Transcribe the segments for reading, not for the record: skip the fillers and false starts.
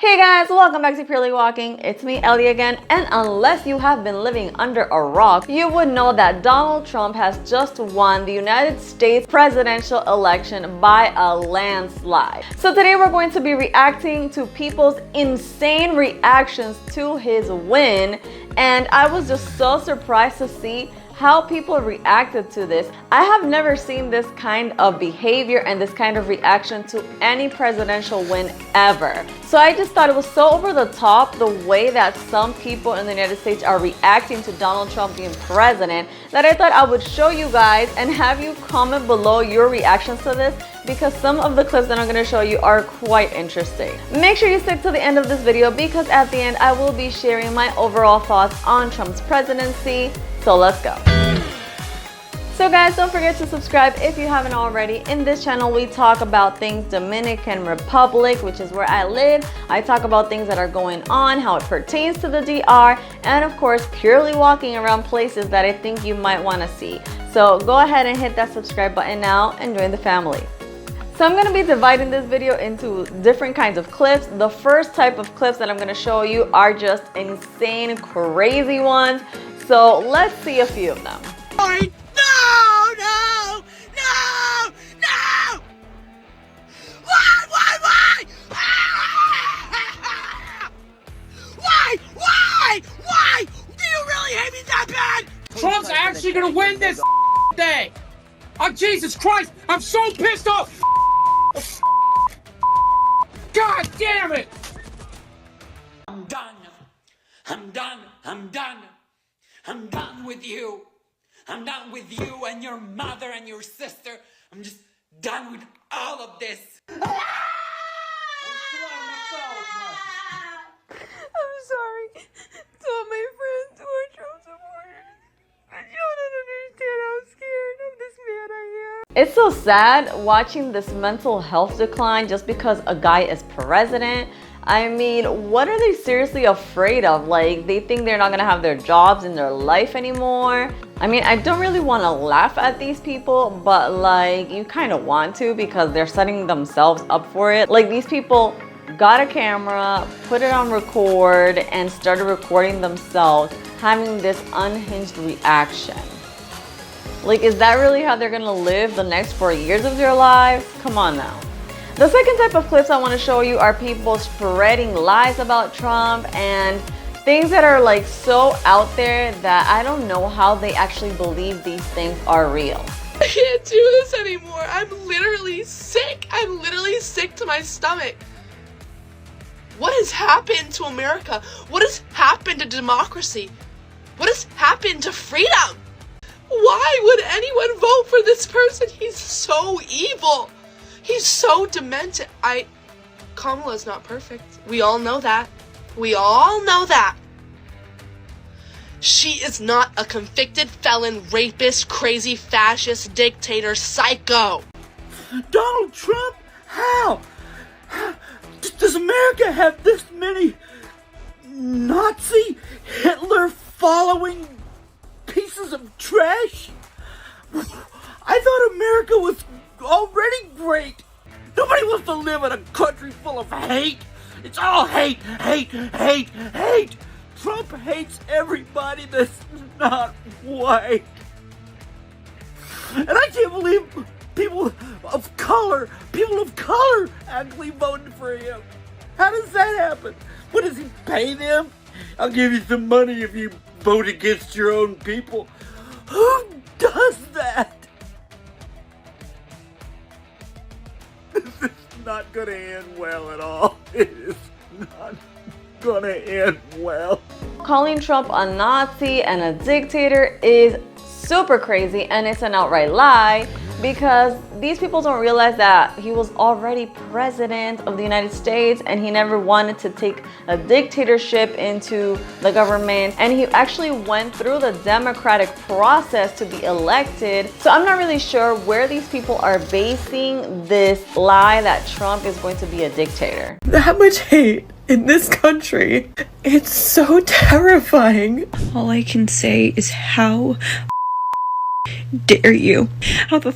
Hey guys, welcome back to Purely Walking. It's me, Ellie again, and unless you have been living under a rock, you would know that Donald Trump has just won the United States presidential election by a landslide. So today we're going to be reacting to people's insane reactions to his win, and I was just so surprised to see how people reacted to this. I have never seen this kind of behavior and this kind of reaction to any presidential win ever. So I just thought it was so over the top the way that some people in the United States are reacting to Donald Trump being president that I thought I would show you guys and have you comment below your reactions to this, because some of the clips that I'm going to show you are quite interesting. Make sure you stick to the end of this video because at the end I will be sharing my overall thoughts on Trump's presidency. So let's go. So guys, don't forget to subscribe if you haven't already. In this channel, we talk about things Dominican Republic, which is where I live. I talk about things that are going on, how it pertains to the DR, and of course, purely walking around places that I think you might want to see. So go ahead and hit that subscribe button now and join the family. So I'm going to be dividing this video into different kinds of clips. The first type of clips that I'm going to show you are just insane, crazy ones. So let's see a few of them. No! No! No! No! Why? Why? Do you really hate me that bad? Trump's actually gonna win this day! Oh, Jesus Christ! I'm so pissed off! God damn it! I'm done. I'm done. I'm done. I'm done with you. I'm done with you and your mother and your sister. I'm just done with all of this. I'm sorry to all my friends who are Trump supporters. But you don't understand how scared of this man I am. It's so sad watching this mental health decline just because a guy is president. I mean, what are they seriously afraid of? Like, they think they're not gonna have their jobs in their life anymore. I mean, I don't really want to laugh at these people, but like, you kind of want to because they're setting themselves up for it. Like, these people got a camera, put it on record, and started recording themselves having this unhinged reaction. Like, is that really how they're gonna live the next 4 years of their lives? Come on now. The second type of clips I want to show you are people spreading lies about Trump and things that are like so out there that I don't know how they actually believe these things are real. I can't do this anymore. I'm literally sick. I'm literally sick to my stomach. What has happened to America? What has happened to democracy? What has happened to freedom? Why would anyone vote for this person? He's so evil. He's so demented. Kamala's not perfect. We all know that. We all know that. She is not a convicted felon, rapist, crazy, fascist, dictator, psycho. Donald Trump? How? Does America have this many Nazi, Hitler following pieces of trash? I thought America was already great. Nobody wants to live in a country full of hate. It's all hate, hate, hate, hate. Trump hates everybody that's not white. And I can't believe people of color actually voted for him. How does that happen? What, does he pay them? I'll give you some money if you vote against your own people. Who does that? This is not gonna end well at all. It is not gonna end well. Calling Trump a Nazi and a dictator is super crazy, and it's an outright lie because these people don't realize that he was already president of the United States and he never wanted to take a dictatorship into the government, and he actually went through the democratic process to be elected. So I'm not really sure where these people are basing this lie that Trump is going to be a dictator. That much hate in this country, it's so terrifying. All I can say is how dare you? How the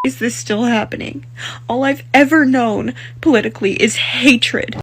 is this still happening? All I've ever known politically is hatred.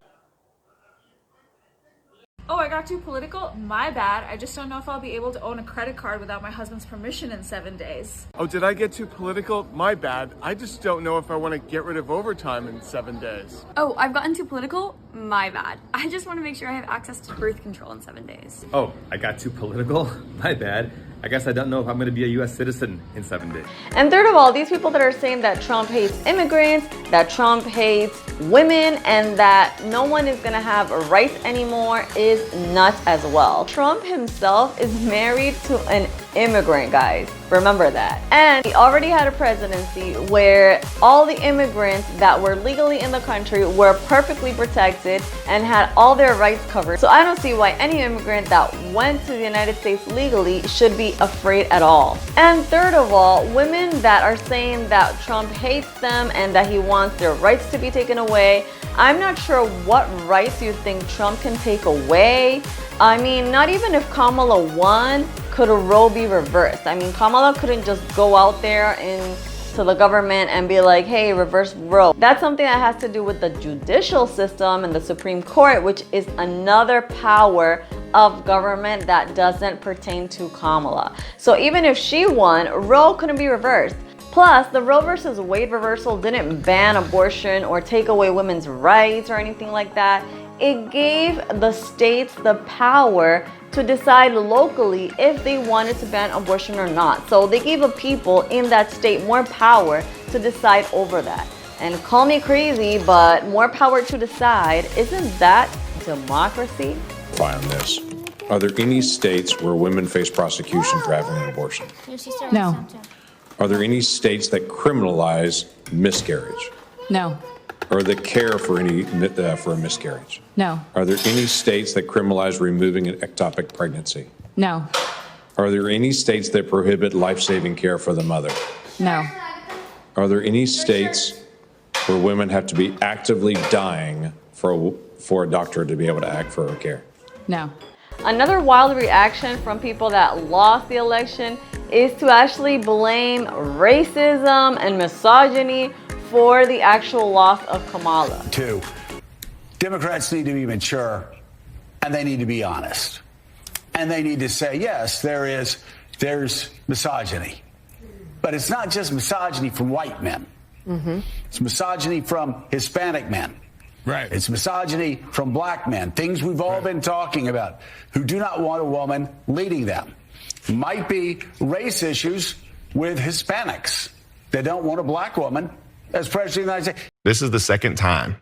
Oh, I got too political? My bad. I just don't know if I'll be able to own a credit card without my husband's permission in 7 days. Oh, did I get too political? My bad. I just don't know if I want to get rid of overtime in 7 days. Oh, I've gotten too political? My bad. I just want to make sure I have access to birth control in 7 days. Oh, I got too political? My bad. I guess I don't know if I'm going to be a U.S. citizen in 7 days. And third of all, these people that are saying that Trump hates immigrants, that Trump hates women, and that no one is gonna have rights anymore is nuts as well. Trump himself is married to an immigrant, guys. Remember that. And he already had a presidency where all the immigrants that were legally in the country were perfectly protected and had all their rights covered. So I don't see why any immigrant that went to the United States legally should be afraid at all. And third of all, women that are saying that Trump hates them and that he wants their rights to be taken away, I'm not sure what rights you think Trump can take away. I mean, not even if Kamala won, could a Roe be reversed. I mean, Kamala couldn't just go out there to the government and be like, hey, reverse Roe. That's something that has to do with the judicial system and the Supreme Court, which is another power of government that doesn't pertain to Kamala. So even if she won, Roe couldn't be reversed. Plus, the Roe versus Wade reversal didn't ban abortion or take away women's rights or anything like that. It gave the states the power to decide locally if they wanted to ban abortion or not. So they gave the people in that state more power to decide over that. And call me crazy, but more power to decide, isn't that democracy? On this. Are there any states where women face prosecution for having an abortion? No. Are there any states that criminalize miscarriage? No. Or that care for a miscarriage? No. Are there any states that criminalize removing an ectopic pregnancy? No. Are there any states that prohibit life-saving care for the mother? No. Are there any states where women have to be actively dying for a doctor to be able to act for her care? No. Another wild reaction from people that lost the election is to actually blame racism and misogyny for the actual loss of Kamala. Two, Democrats need to be mature and they need to be honest. And they need to say, yes, there's misogyny. But it's not just misogyny from white men. Mm-hmm. It's misogyny from Hispanic men. Right. It's misogyny from black men, things we've all been talking about, who do not want a woman leading them. Might be race issues with Hispanics. They don't want a black woman as president of the United States. This is the second time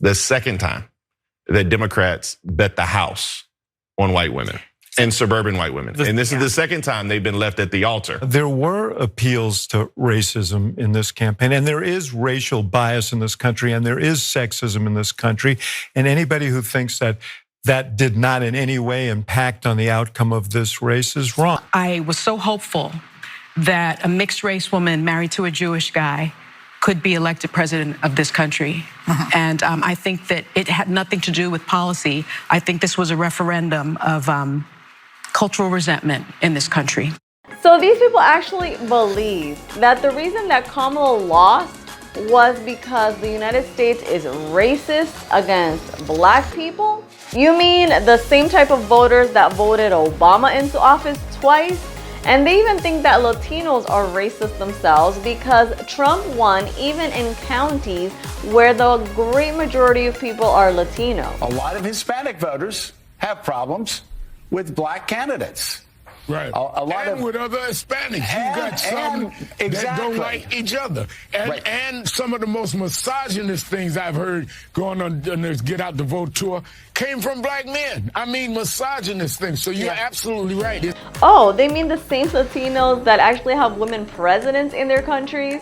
that Democrats bet the House on white women and suburban white women. And this is the second time they've been left at the altar. There were appeals to racism in this campaign, and there is racial bias in this country, and there is sexism in this country. And anybody who thinks that that did not in any way impact on the outcome of this race is wrong. I was so hopeful that a mixed race woman married to a Jewish guy could be elected president of this country. And I think that it had nothing to do with policy. I think this was a referendum of cultural resentment in this country. So these people actually believe that the reason that Kamala lost was because the United States is racist against black people? You mean the same type of voters that voted Obama into office twice? And they even think that Latinos are racist themselves because Trump won even in counties where the great majority of people are Latino. A lot of Hispanic voters have problems with black candidates. Right. A lot and of, with other Hispanics. You got some that don't like each other. And some of the most misogynist things I've heard going on this Get Out the Vote tour came from black men. I mean, misogynist things. So you're absolutely right. Oh, they mean the same Latinos that actually have women presidents in their countries?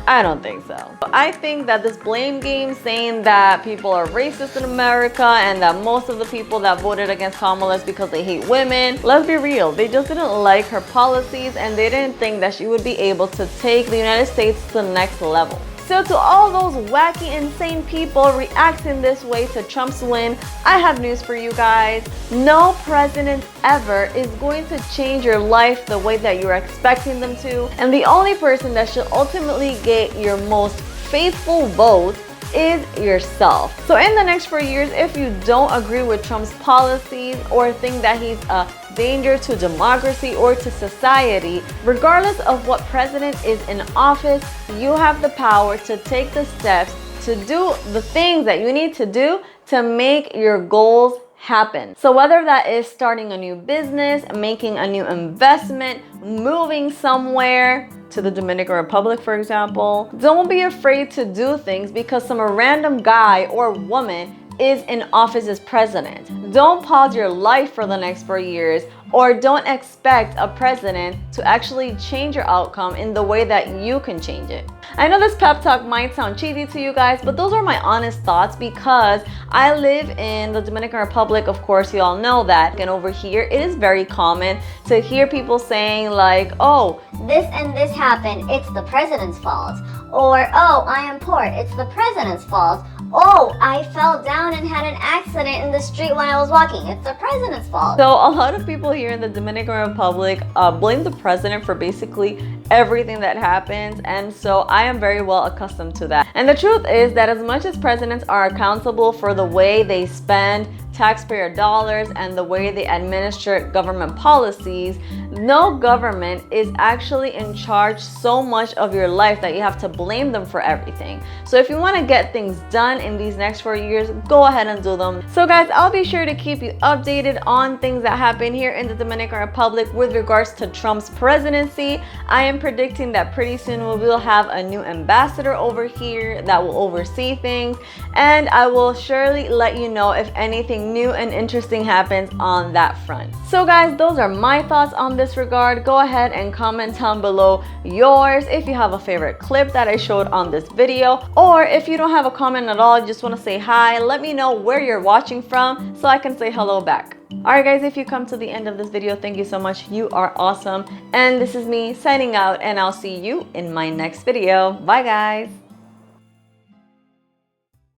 I don't think so. I think that this blame game saying that people are racist in America and that most of the people that voted against Kamala is because they hate women. Let's be real, they just didn't like her policies and they didn't think that she would be able to take the United States to the next level. So to all those wacky, insane people reacting this way to Trump's win, I have news for you guys. No president ever is going to change your life the way that you're expecting them to. And the only person that should ultimately get your most faithful vote is yourself. So in the next 4 years, if you don't agree with Trump's policies or think that he's a danger to democracy or to society, regardless of what president is in office, you have the power to take the steps to do the things that you need to do to make your goals happen. So whether that is starting a new business, making a new investment, moving somewhere to the Dominican Republic, for example, don't be afraid to do things because some random guy or woman is in office as president. Don't pause your life for the next 4 years, or don't expect a president to actually change your outcome in the way that you can change it. I know this pep talk might sound cheesy to you guys, but those are my honest thoughts because I live in the Dominican Republic. Of course, you all know that. And over here, it is very common to hear people saying like, oh, this and this happened, it's the president's fault. Or, oh, I am poor, it's the president's fault. Oh, I fell down and had an accident in the street when I was walking, it's the president's fault. So a lot of people here in the Dominican Republic blame the president for basically everything that happens, and so I am very well accustomed to that. And the truth is that as much as presidents are accountable for the way they spend taxpayer dollars and the way they administer government policies, no government is actually in charge so much of your life that you have to blame them for everything. So if you want to get things done in these next 4 years, go ahead and do them. So guys, I'll be sure to keep you updated on things that happen here in the Dominican Republic with regards to Trump's presidency. I am predicting that pretty soon we will have a new ambassador over here that will oversee things, and I will surely let you know if anything new and interesting happens on that front. So guys, those are my thoughts on this regard. Go ahead and comment down below yours if you have a favorite clip that I showed on this video, or if you don't have a comment at all, just want to say hi, let me know where you're watching from so I can say hello back. Alright guys, if you come to the end of this video, thank you so much. You are awesome. And this is me signing out, and I'll see you in my next video. Bye guys.